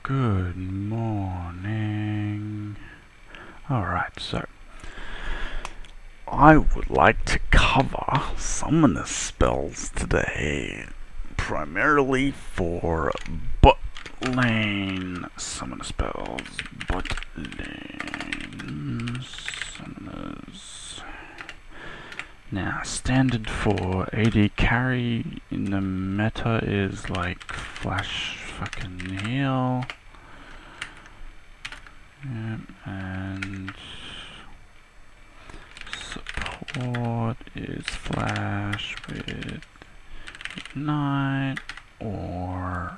Good morning. Alright, so I would like to cover summoner spells today, primarily for bot lane summoner spells. Bot lane summoners. Now, standard for AD carry in the meta is like flash fucking heal. Yep, and support is flash with ignite or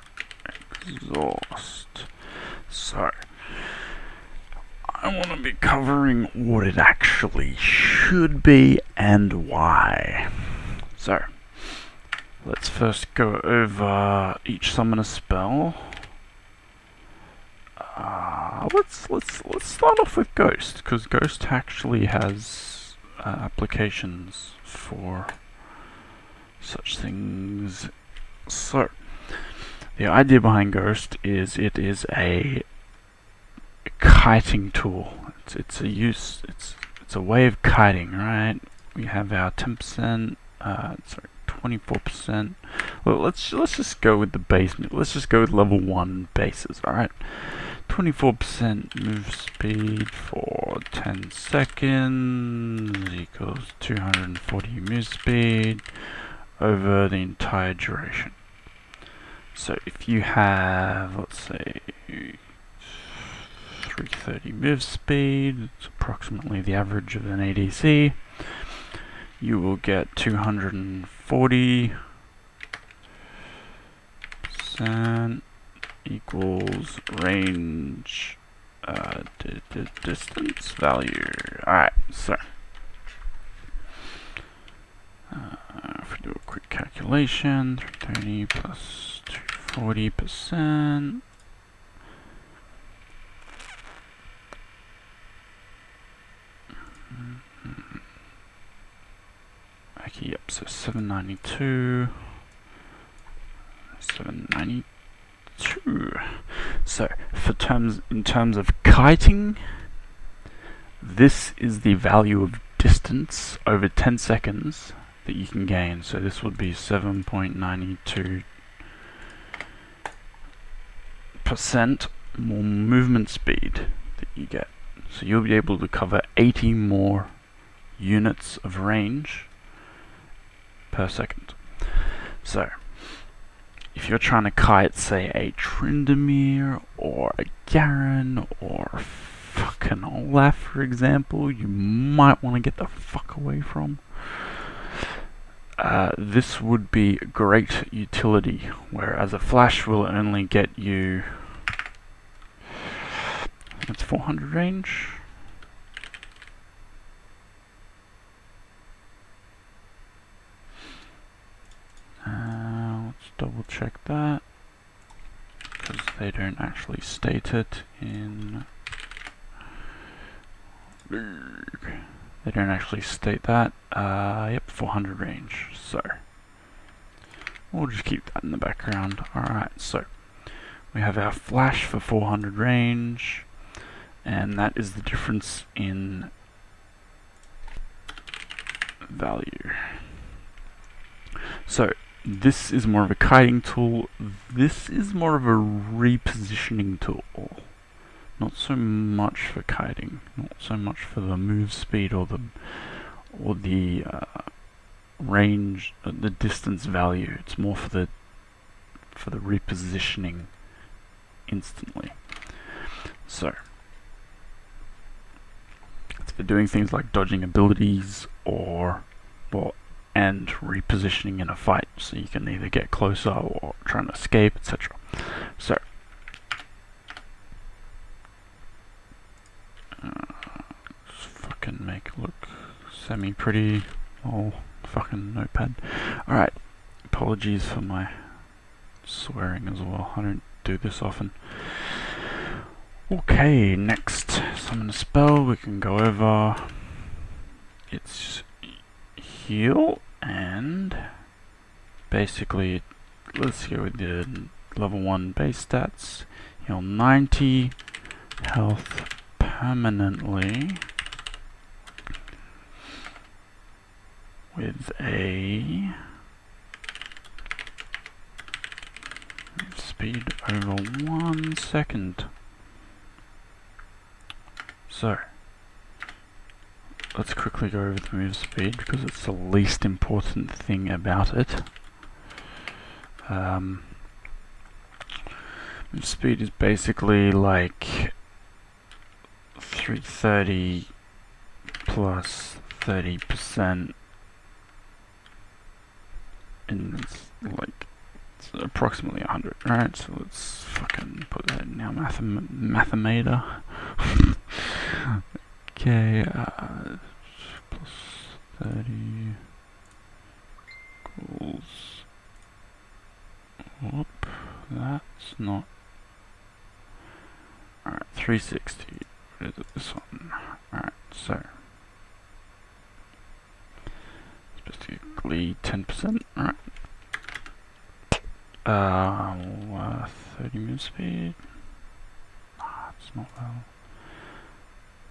exhaust. So I want to be covering what it actually should be and why. So let's first go over each summoner spell. Let's start off with Ghost, because Ghost actually has applications for such things. So the idea behind Ghost is it is a kiting tool. It's a way of kiting, right? We have our 10%, 24%. Well, let's just go with the base. Let's just go with level 1 bases, alright? 24% move speed for 10 seconds equals 240 move speed over the entire duration. So if you have, let's say, 330 move speed, it's approximately the average of an ADC, you will get 240% equals range distance value. Alright, so if we do a quick calculation, 330 plus 240%. Okay, yep, so 792. 792. So, in terms of kiting, this is the value of distance over 10 seconds that you can gain. So this would be 7.92% more movement speed that you get. So you'll be able to cover 80 more units of range per second. So if you're trying to kite, say, a Tryndamere or a Garen or fucking Olaf, for example, you might want to get the fuck away from. This would be great utility, whereas a flash will only get you, I think it's 400 range. Let's double check that, because they don't actually state it in. They don't actually state that. Yep, 400 range. So we'll just keep that in the background. Alright, so we have our flash for 400 range, and that is the difference in value. So this is more of a kiting tool. This is more of a repositioning tool. Not so much for kiting, not so much for the move speed or the range, the distance value. It's more for the repositioning instantly. So it's for doing things like dodging abilities and repositioning in a fight, so you can either get closer or trying to escape, etc. So just fucking make it look semi-pretty. Oh, fucking notepad. Alright, apologies for my swearing as well. I don't do this often. Okay, next summon a spell we can go over. It's heal, and basically let's go with the level 1 base stats, heal 90 health permanently with a speed over 1 second. So, let's quickly go over the move speed because it's the least important thing about it. Move speed is basically like 330 plus 30%, and it's like it's approximately 100, right? So let's fucking put that in our mathemator. Okay, plus 30 equals, whoop, that's not, alright, 360, what is it, this one, alright, so, specifically 10%, alright, 30 move speed, it's not well.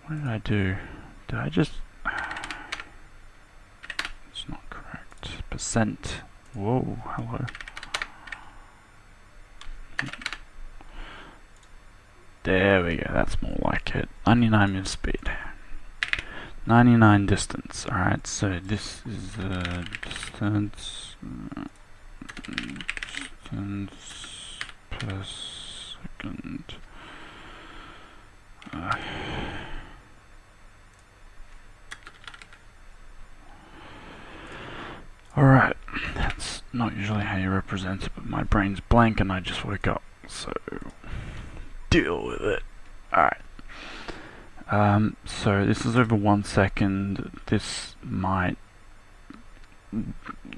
What did I do? Did I just... It's not correct. Percent. Whoa, hello. There we go, that's more like it. 99 move speed. 99 distance, alright, so this is distance... distance per second. Alright, that's not usually how you represent it, but my brain's blank and I just woke up, so deal with it. Alright. So this is over 1 second. This might,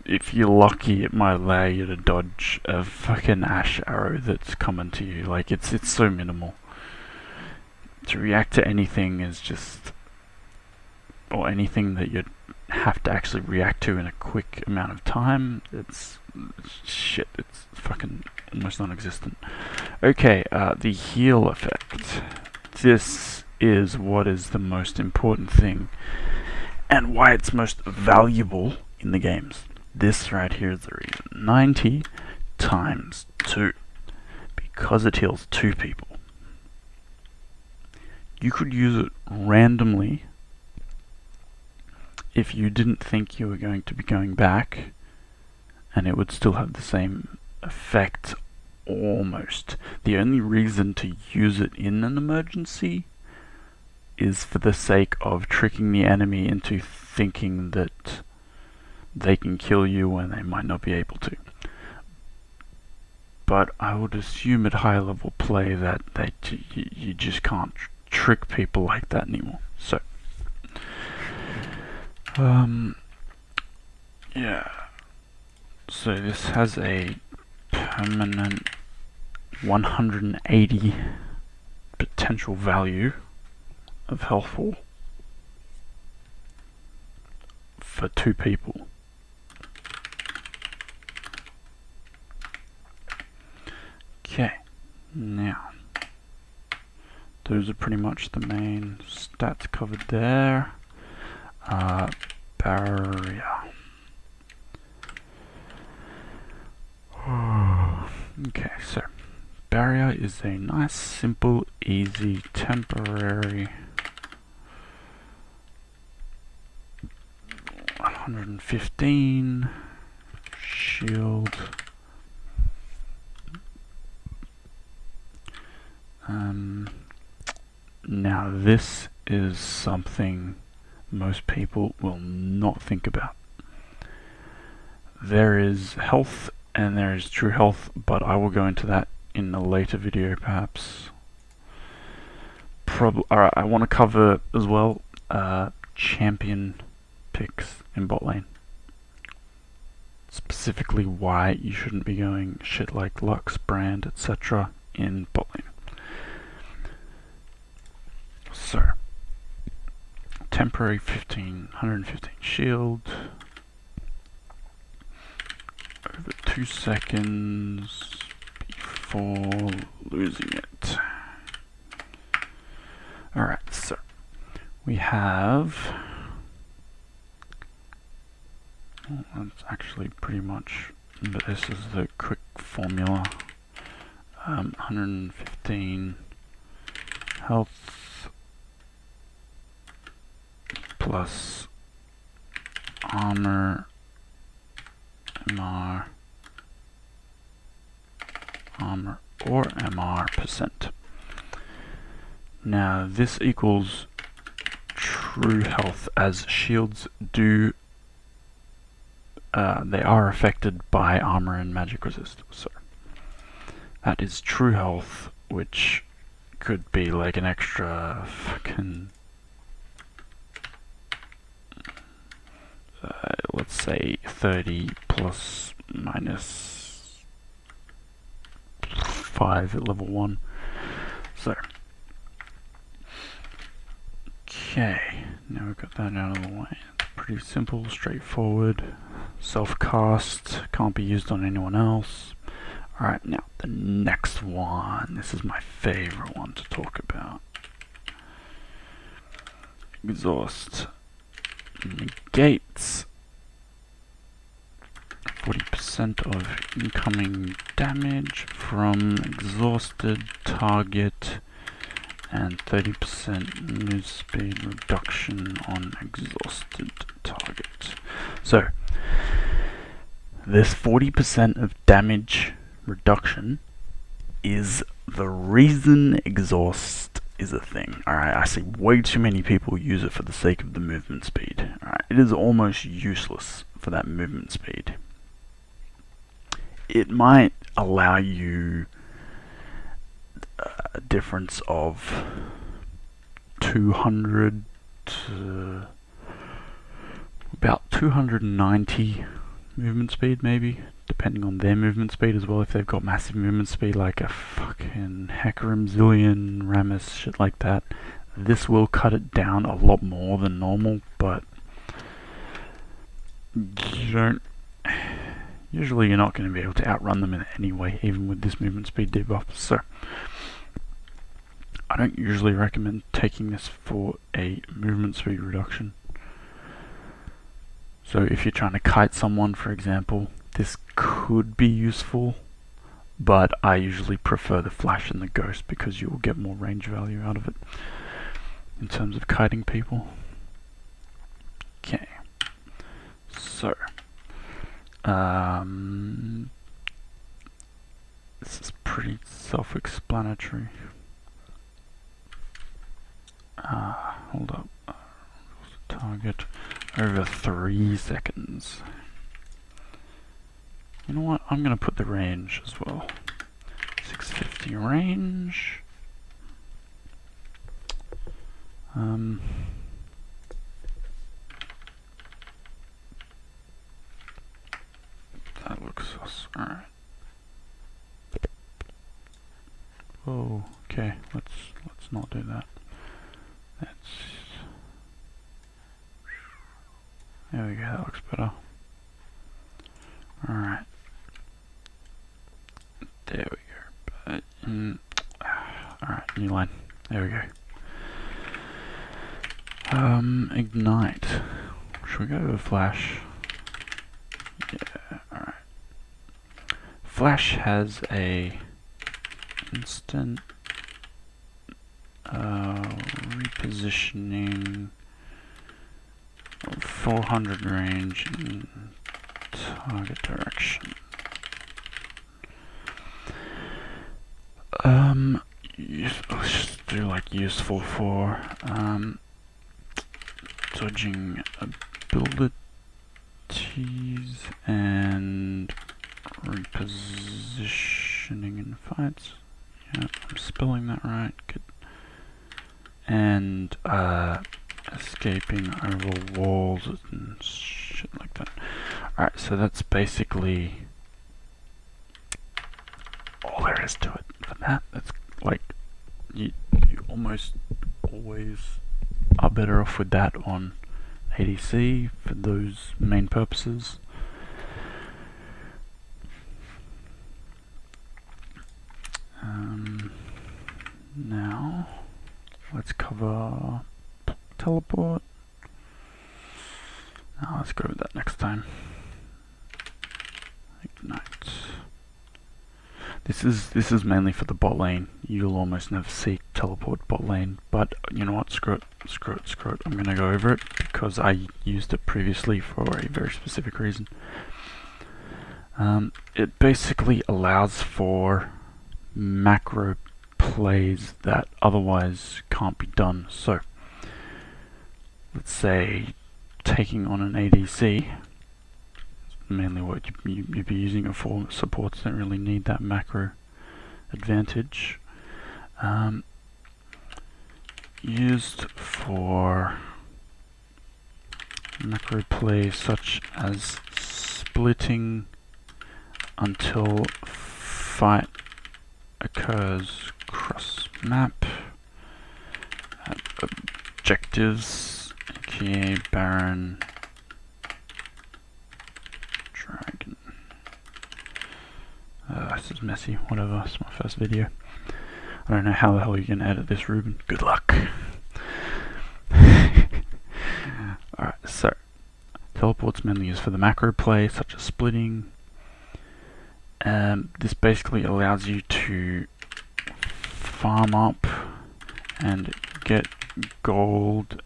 if you're lucky, it might allow you to dodge a fucking ash arrow that's coming to you. Like, it's so minimal. To react to anything is just, or anything that you'd have to actually react to in a quick amount of time, it's shit, it's fucking almost non-existent. Okay, the heal effect. This is what is the most important thing and why it's most valuable in the games. This right here is the reason. 90 times 2, because it heals 2 people. You could use it randomly if you didn't think you were going to be going back, and it would still have the same effect, almost. The only reason to use it in an emergency is for the sake of tricking the enemy into thinking that they can kill you when they might not be able to. But I would assume at high level play that you just can't trick people like that anymore. So yeah, so this has a permanent 180 potential value of healthful for 2 people. Okay, now those are pretty much the main stats covered there. Barrier. Okay, so barrier is a nice, simple, easy, temporary 115 shield. Now this is something most people will not think about. There is health and there is true health, but I will go into that in a later video perhaps. Alright, I want to cover as well champion picks in bot lane. Specifically why you shouldn't be going shit like Lux, Brand, etc. in bot lane. So, temporary 115 shield, over 2 seconds for losing it. Alright, so we have, well, that's actually pretty much, but this is the quick formula. 115 health plus armor MR armor or MR percent. Now this equals true health, as shields do they are affected by armor and magic resist. So that is true health, which could be like an extra fucking let's say 30 plus minus 5 at level 1. So okay, now we've got that out of the way. It's pretty simple, straightforward. Self-cast, can't be used on anyone else. Alright, now the next one. This is my favorite one to talk about. Exhaust negates 40% of incoming damage from exhausted target and 30% move speed reduction on exhausted target. So this 40% of damage reduction is the reason exhaust is a thing. Alright, I see way too many people use it for the sake of the movement speed. Alright, it is almost useless for that movement speed. It might allow you a difference of 200 to about 290 movement speed, maybe, depending on their movement speed as well. If they've got massive movement speed like a fucking Hecarim, Zillion, Ramus, shit like that, this will cut it down a lot more than normal, but usually you're not going to be able to outrun them in any way, even with this movement speed debuff. So I don't usually recommend taking this for a movement speed reduction. So if you're trying to kite someone, for example, this could be useful, but I usually prefer the flash and the ghost because you will get more range value out of it in terms of kiting people. Okay, so this is pretty self-explanatory. Hold up. Target over 3 seconds. You know what? I'm going to put the range as well. 650 range. That looks sus. Alright. Oh, okay. Let's not do that. There we go, that looks better. Alright. There we go. Alright, new line. There we go. Ignite. Should we go with Flash? Yeah, alright. Flash has a instant repositioning of 400 range in target direction. Let's just do like useful for dodging abilities and repositioning in fights. Yeah, I'm spelling that right. Good. And escaping over walls and shit like that. Alright, so that's basically all there is to it for that. That's like, you almost always are better off with that on ADC for those main purposes. Let's cover teleport. Now let's go with that next time. Ignite. This is mainly for the bot lane. You'll almost never see teleport bot lane, but you know what? Screw it. I'm gonna go over it because I used it previously for a very specific reason. It basically allows for macro plays that otherwise can't be done. So, let's say taking on an ADC, mainly what you'd be using it for. Supports don't really need that macro advantage. Used for macro plays such as splitting until fight occurs cross map, objectives, aka Baron, Dragon. This is messy, whatever, it's my first video. I don't know how the hell you're gonna edit this, Ruben. Good luck. Alright, so teleport's mainly used for the macro play, such as splitting. This basically allows you to farm up and get gold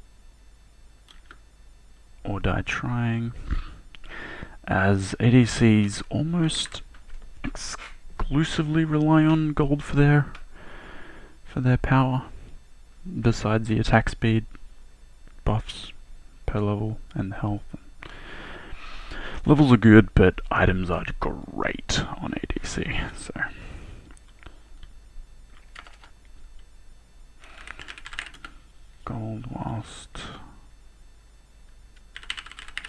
or die trying, as ADCs almost exclusively rely on gold for their power, besides the attack speed buffs per level and health. Levels are good, but items are great on ADC, so gold whilst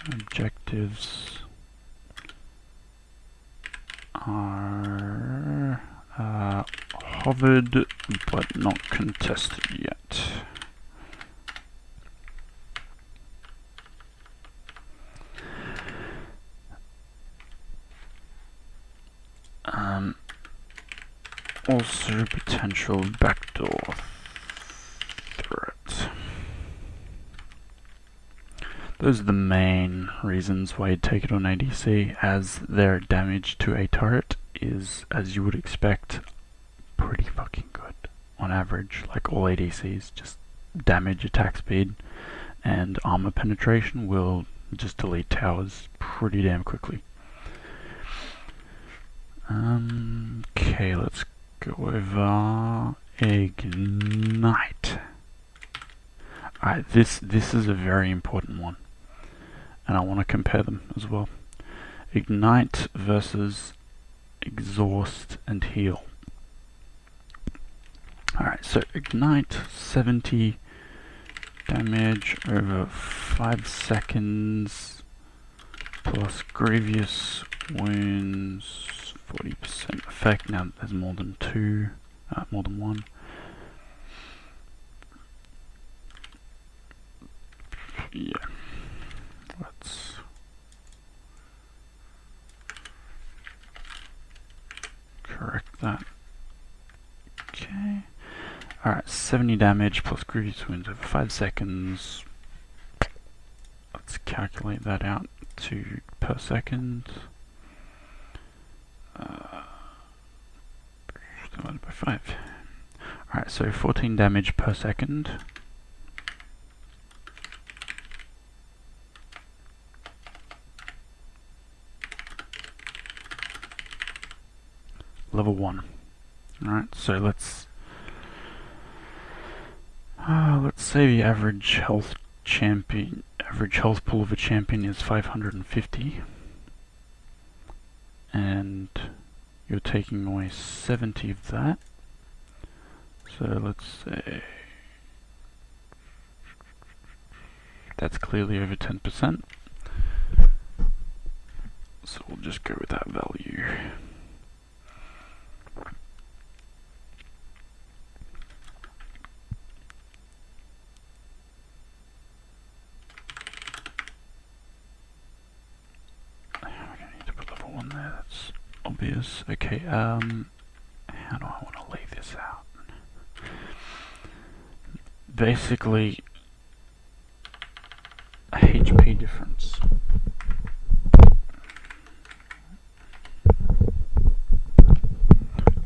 objectives are hovered but not contested yet. Also potential backdoor threat. Those are the main reasons why you'd take it on ADC, as their damage to a turret is, as you would expect, pretty fucking good on average. Like all ADCs, just damage, attack speed, and armor penetration will just delete towers pretty damn quickly. Okay, let's go over Ignite. Alright, this is a very important one, and I want to compare them as well. Ignite versus Exhaust and Heal. Alright, so Ignite, 70 damage over 5 seconds, plus Grievous Wounds, 40% effect. Now there's more than one. Yeah, let's correct that. Okay. Alright, 70 damage plus Grievous Wounds over 5 seconds. Let's calculate that out to per second. Divided by 5. Alright, so 14 damage per second. Level 1. Alright, so let's say the average health pool of a champion is 550, and you're taking away 70 of that. So let's say that's clearly over 10%. So we'll just go with that value. That's obvious. Okay, how do I want to lay this out? basically a HP difference.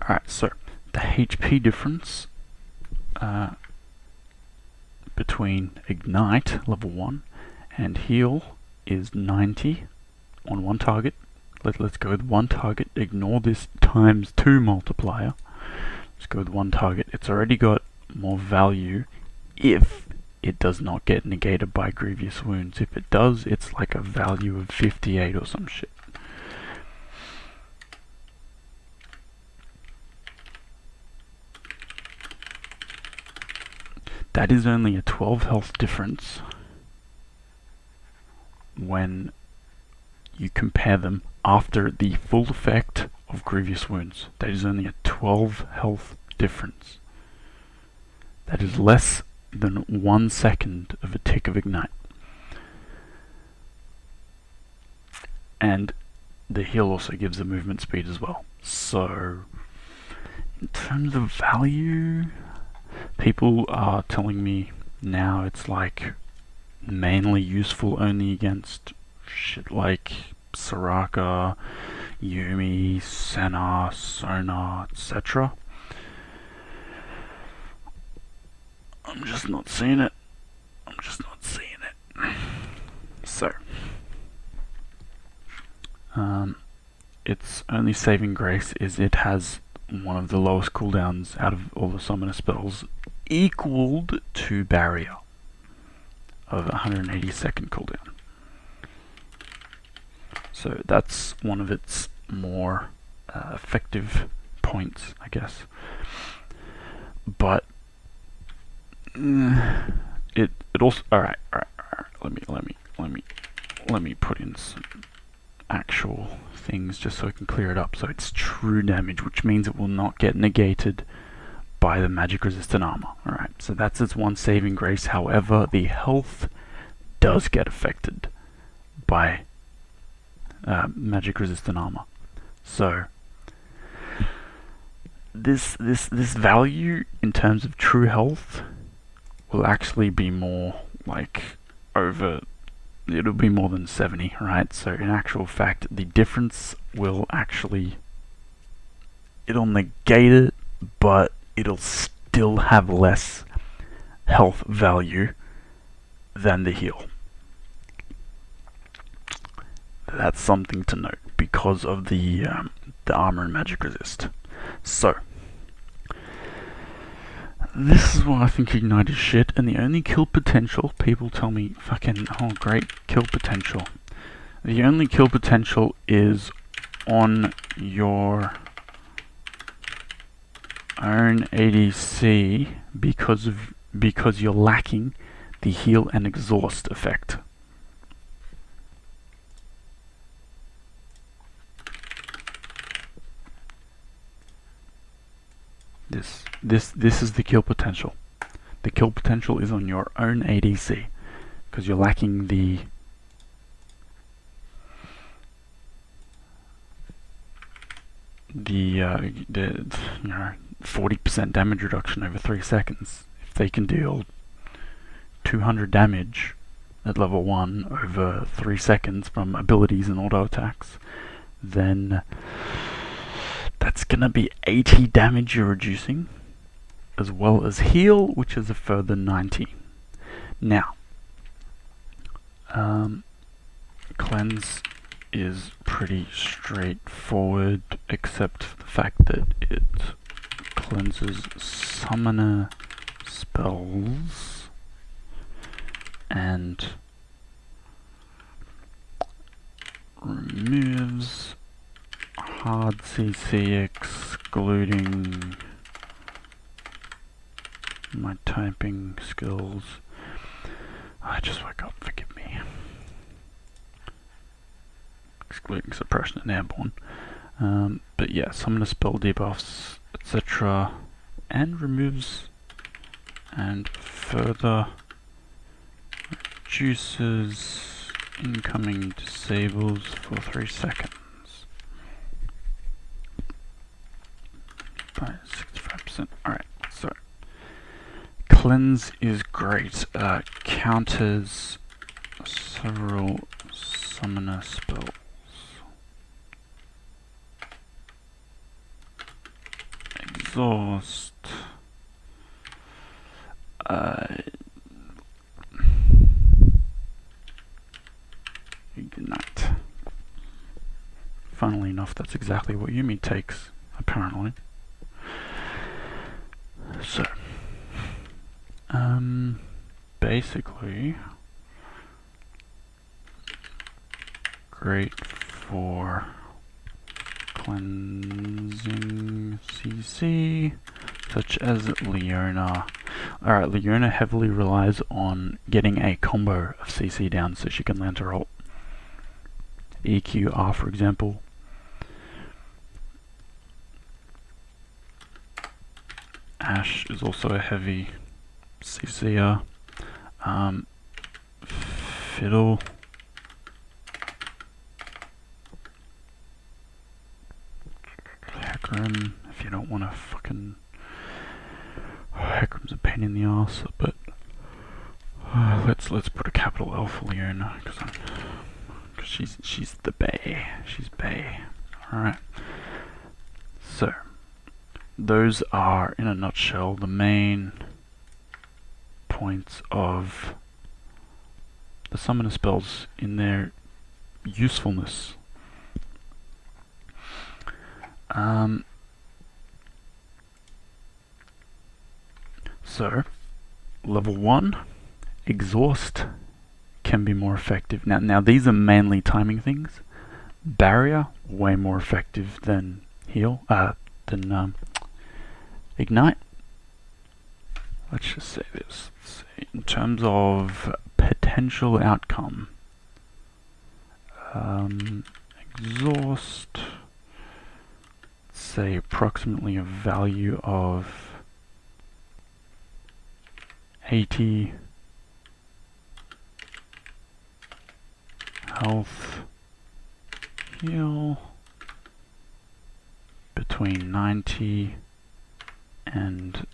Alright, so the HP difference between Ignite level 1 and Heal is 90 on one target. Let's go with one target, ignore this times 2 multiplier. Let's go with one target. It's already got more value if it does not get negated by grievous wounds. If it does, it's like a value of 58 or some shit. That is only a 12 health difference when you compare them after the full effect of grievous wounds. That is only a 12 health difference. That is less than 1 second of a tick of Ignite. And the heal also gives a movement speed as well. So, in terms of value, people are telling me now it's like mainly useful only against shit like Soraka, Yumi, Senna, Sona, etc. I'm just not seeing it. So, its only saving grace is it has one of the lowest cooldowns out of all the summoner spells, equaled to Barrier of 180 second cooldown. So that's one of its more effective points, I guess. But it also alright. Let me put in some actual things just so I can clear it up. So it's true damage, which means it will not get negated by the magic resistant armor. Alright, so that's its one saving grace. However, the health does get affected by magic resistant armor. So this value in terms of true health will actually be more like it'll be more than 70, right? So in actual fact, the difference will actually, it'll negate it, but it'll still have less health value than the heal. That's something to note because of the armor and magic resist. So this is why I think Ignite is shit, and the only kill potential, people tell me fucking, oh great kill potential. The only kill potential is on your own ADC because you're lacking the heal and exhaust effect. This is the kill potential. The kill potential is on your own ADC because you're lacking the you know 40% damage reduction over 3 seconds. If they can deal 200 damage at level 1 over 3 seconds from abilities and auto attacks, then that's gonna be 80 damage you're reducing, as well as heal, which is a further 90. Now, cleanse is pretty straightforward, except for the fact that it cleanses summoner spells and removes hard CC excluding my typing skills. I just woke up, forgive me. Excluding suppression and airborne. But yeah, summoner spell debuffs, etc. And removes and further reduces incoming disables for 3 seconds. By 65%. Alright, so Cleanse is great. Counters several summoner spells. Exhaust. Ignite. Funnily enough, that's exactly what Yumi takes, apparently. So, basically, great for cleansing CC, such as Leona. Alright, Leona heavily relies on getting a combo of CC down so she can land her ult. EQR, for example. Ashe is also a heavy CC'er. Fiddle. Hecarim, if you don't want to fucking... Hecarim's a pain in the ass, but... let's put a capital L for Leona, because she's the bae. She's bae. Alright. So, those are, in a nutshell, the main points of the summoner spells in their usefulness. So, level 1, exhaust can be more effective. Now these are mainly timing things. Barrier, way more effective than heal, than ignite. Let's just say this. Let's say in terms of potential outcome, exhaust, say approximately a value of 80 health, heal between 90 and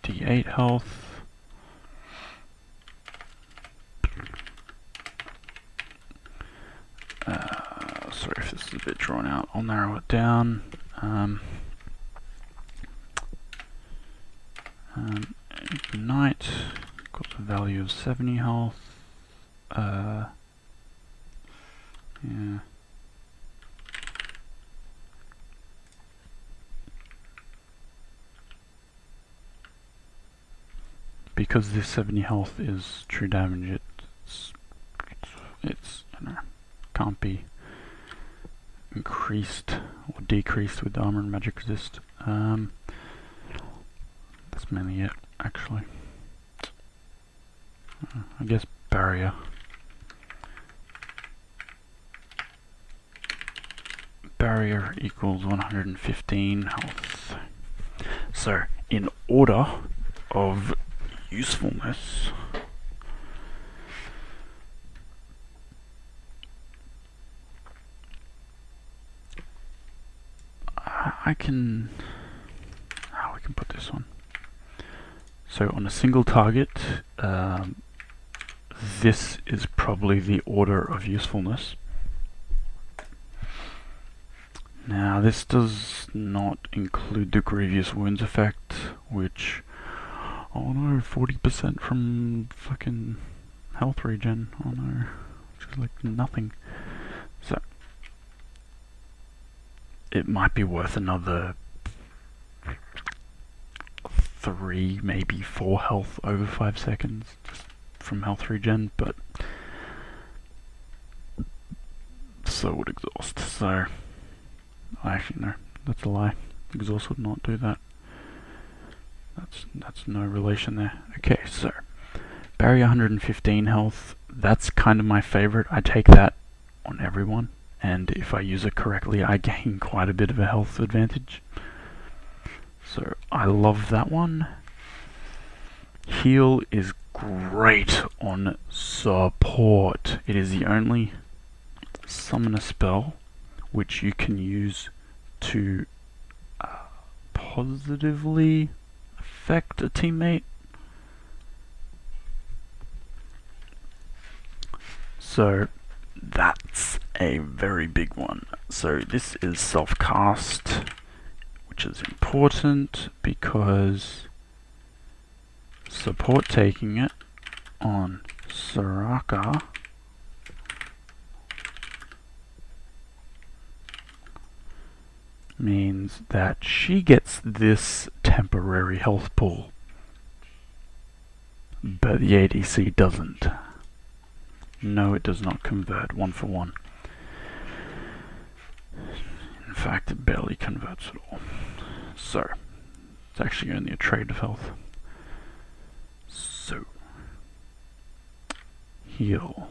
58 health. Sorry if this is a bit drawn out, I'll narrow it down. Ignite got a value of 70 health. Yeah. Because this 70 health is true damage, it's you know, can't be increased or decreased with armor and magic resist. That's mainly it, actually. I guess barrier. Barrier equals 115 health. So, in order of usefulness, we can put this on. So on a single target, this is probably the order of usefulness. Now this does not include the Grievous Wounds effect, which, oh no, 40% from fucking health regen, oh no, which is like nothing. So, it might be worth another 3, maybe 4 health over 5 seconds, just from health regen, but so would exhaust, so... Actually, no, that's a lie. Exhaust would not do that. That's no relation there. Okay, so barrier 115 health. That's kind of my favorite. I take that on everyone, and if I use it correctly, I gain quite a bit of a health advantage. So I love that one. Heal is great on support. It is the only summoner spell which you can use to positively affect a teammate So that's a very big one. So this is self-cast, which is important because support taking it on Soraka means that she gets this temporary health pool, but the ADC doesn't. No, it does not convert 1-for-1. In fact, it barely converts at all. So, it's actually only a trade of health. So, heal.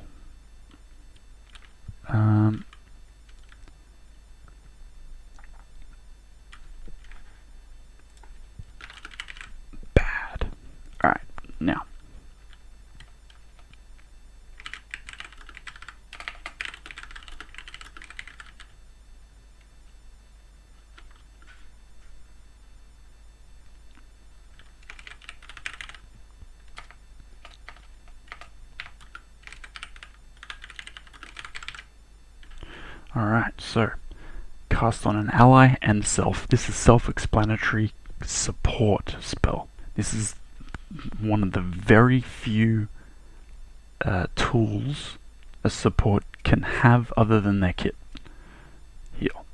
Bad. Alright, now. Alright, so cast on an ally and self. This is self-explanatory support spell. This is one of the very few tools a support can have other than their kit. Heal.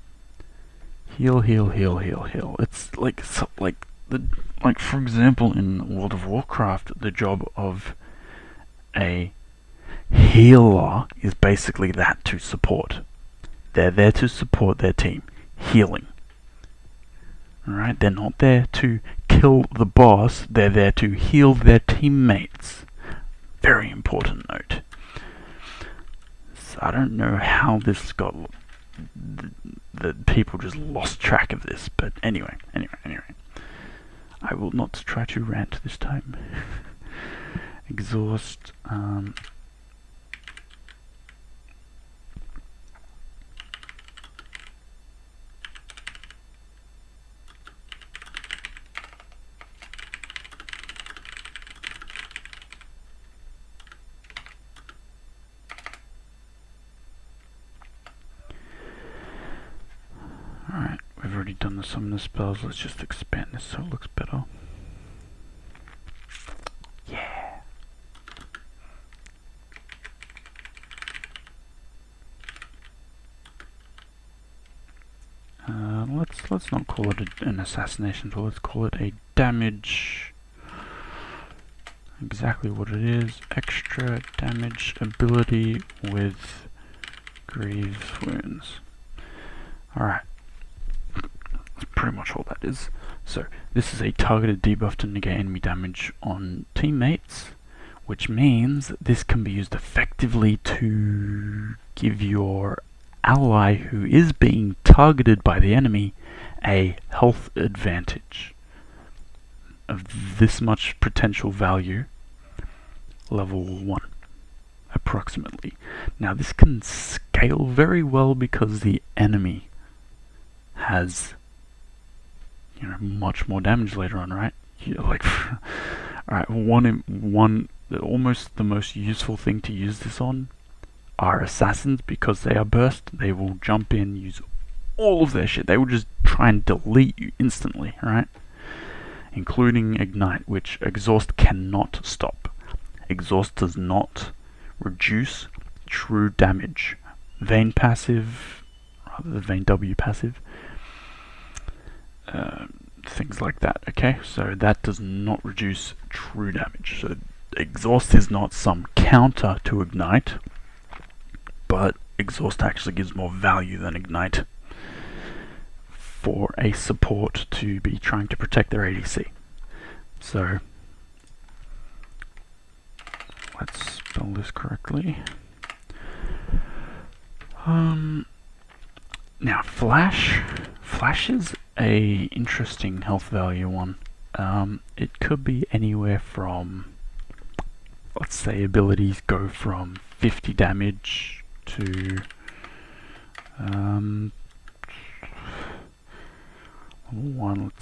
Heal, heal, heal, heal, heal. It's like for example in World of Warcraft, the job of a healer is basically that to support. They're there to support their team, healing. Alright, they're not there to kill the boss, they're there to heal their teammates. Very important note. So I don't know how this got... that people just lost track of this, but anyway. I will not try to rant this time. Exhaust, Alright, we've already done the summoner spells, let's just expand this so it looks better. Yeah! Let's not call it an assassination tool, let's call it a damage. Exactly what it is, extra damage ability with Greaves wounds. Alright. That's pretty much all that is. So, this is a targeted debuff to negate enemy damage on teammates, which means that this can be used effectively to give your ally who is being targeted by the enemy a health advantage of this much potential value, level 1 approximately. Now this can scale very well because the enemy has, you know, much more damage later on, right? Alright, almost the most useful thing to use this on are assassins, because they are burst. They will jump in, use all of their shit. They will just try and delete you instantly, right? Including ignite, which exhaust cannot stop. Exhaust does not reduce true damage. Vayne passive, rather the Vayne W passive, things like that, okay? So that does not reduce true damage. So exhaust is not some counter to ignite, but exhaust actually gives more value than ignite for a support to be trying to protect their ADC. So let's spell this correctly. Now Flash is a interesting health value one. It could be anywhere from, let's say, abilities go from 50 damage to level 1.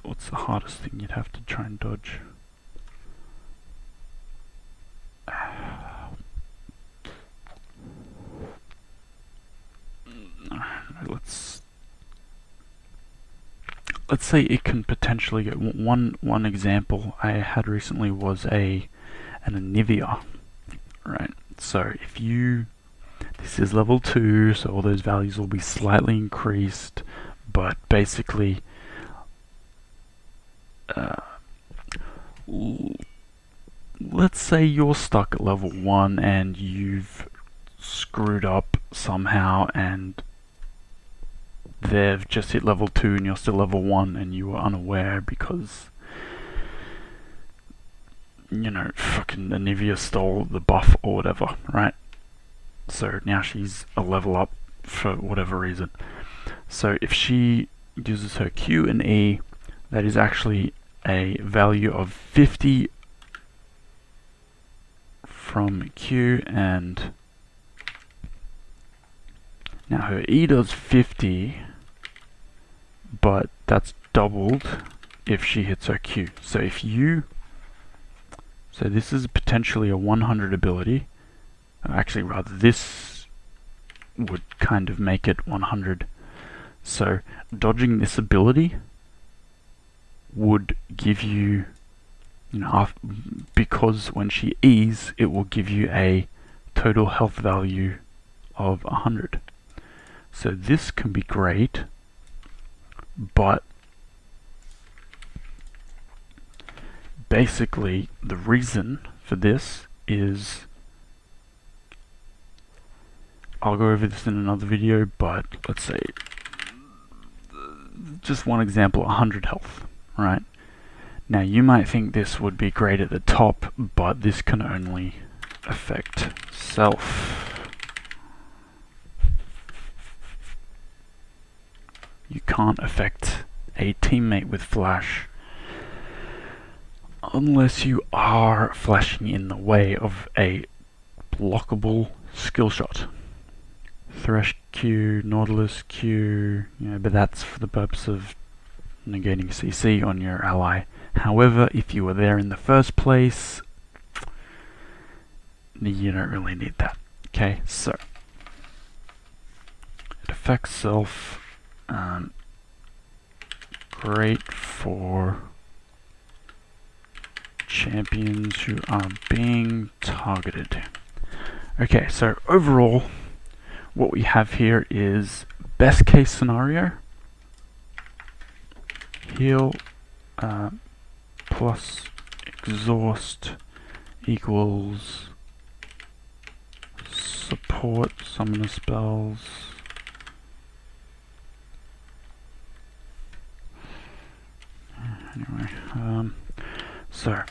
What's the hardest thing you'd have to try and dodge? let's say it can potentially go. One example I had recently was an Anivia, right? So if you, this is level 2, so all those values will be slightly increased, but basically let's say you're stuck at level 1 and you've screwed up somehow and they've just hit level 2 and you're still level 1 and you were unaware because, you know, fucking Anivia stole the buff or whatever, right? So now she's a level up for whatever reason. So if she uses her Q and E, that is actually a value of 50 from Q, and now her E does 50, but that's doubled if she hits her Q. So if you, so this is potentially a 100 ability. Actually, rather, this would kind of make it 100. So dodging this ability would give you, you know, because when she E's, it will give you a total health value of 100. So this can be great, but basically the reason for this is, I'll go over this in another video, but let's say, just one example, 100 health, right? Now you might think this would be great at the top, but this can only affect self. You can't affect a teammate with flash unless you are flashing in the way of a blockable skill shot. Thresh Q, Nautilus Q, you know, but that's for the purpose of negating CC on your ally. However, if you were there in the first place, you don't really need that. Okay, so it affects self. Great for champions who are being targeted. Okay, so overall, what we have here is best case scenario, heal plus exhaust equals support summoner spells. Anyway, so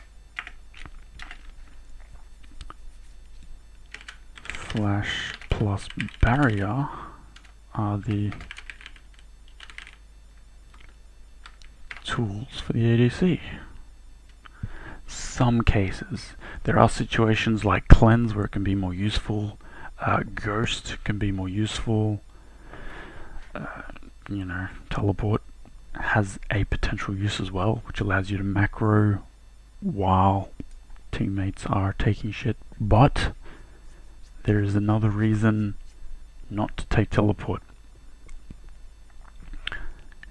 flash plus barrier are the tools for the ADC. Some cases, there are situations like cleanse where it can be more useful, ghost can be more useful, you know, teleport has a potential use as well, which allows you to macro while teammates are taking shit, but there is another reason not to take teleport,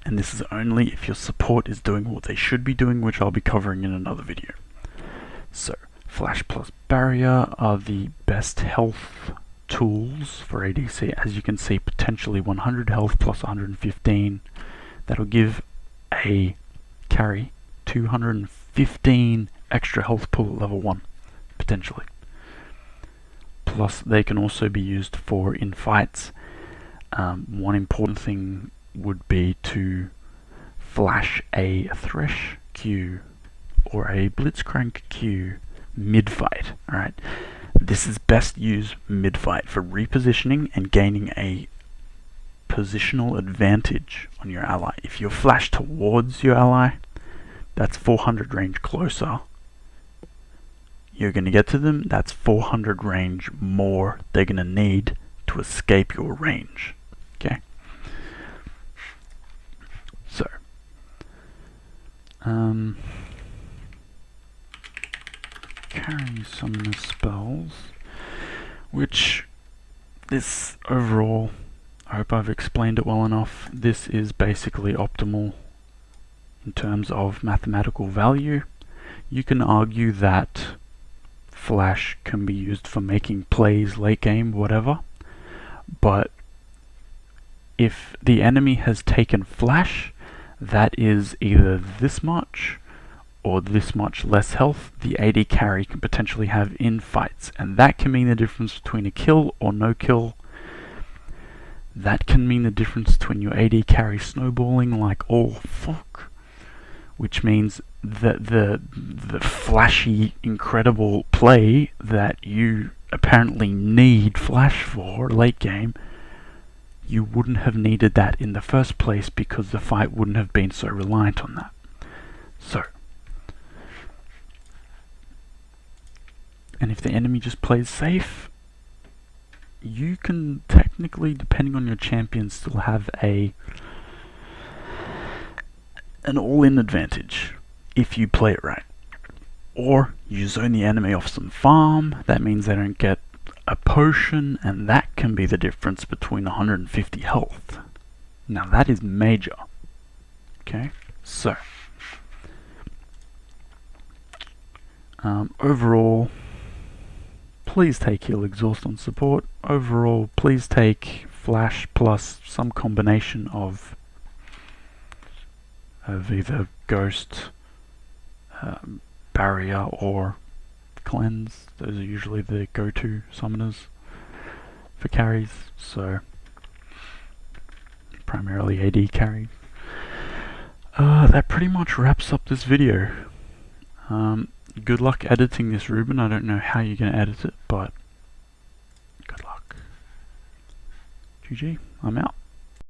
and this is only if your support is doing what they should be doing, which I'll be covering in another video. So flash plus barrier are the best health tools for ADC. As you can see, potentially 100 health plus 115. That'll give a carry 215 extra health pool at level 1, potentially. Plus, they can also be used for in fights. One important thing would be to flash a Thresh Q or a Blitzcrank Q mid-fight. Alright, this is best used mid-fight for repositioning and gaining a positional advantage on your ally. If you're flashed towards your ally, that's 400 range closer. You're going to get to them, that's 400 range more they're going to need to escape your range. Okay? So, carry summoner spells, which this overall, I hope I've explained it well enough. This is basically optimal in terms of mathematical value. You can argue that flash can be used for making plays late game, whatever, but if the enemy has taken flash, that is either this much or this much less health the AD carry can potentially have in fights, and that can mean the difference between a kill or no kill. That can mean the difference between your AD carry snowballing like, oh fuck, which means that the flashy, incredible play that you apparently need flash for late game, you wouldn't have needed that in the first place because the fight wouldn't have been so reliant on that. So, and if the enemy just plays safe, you can technically, depending on your champion, still have an all-in advantage if you play it right. Or you zone the enemy off some farm, that means they don't get a potion, and that can be the difference between 150 health. Now that is major. Okay, so overall, please take heal exhaust on support. Overall, please take flash plus some combination of either ghost, barrier, or cleanse. Those are usually the go-to summoners for carries, so primarily AD carry. That pretty much wraps up this video. Good luck editing this, Ruben. I don't know how you're going to edit it, but good luck. GG, I'm out.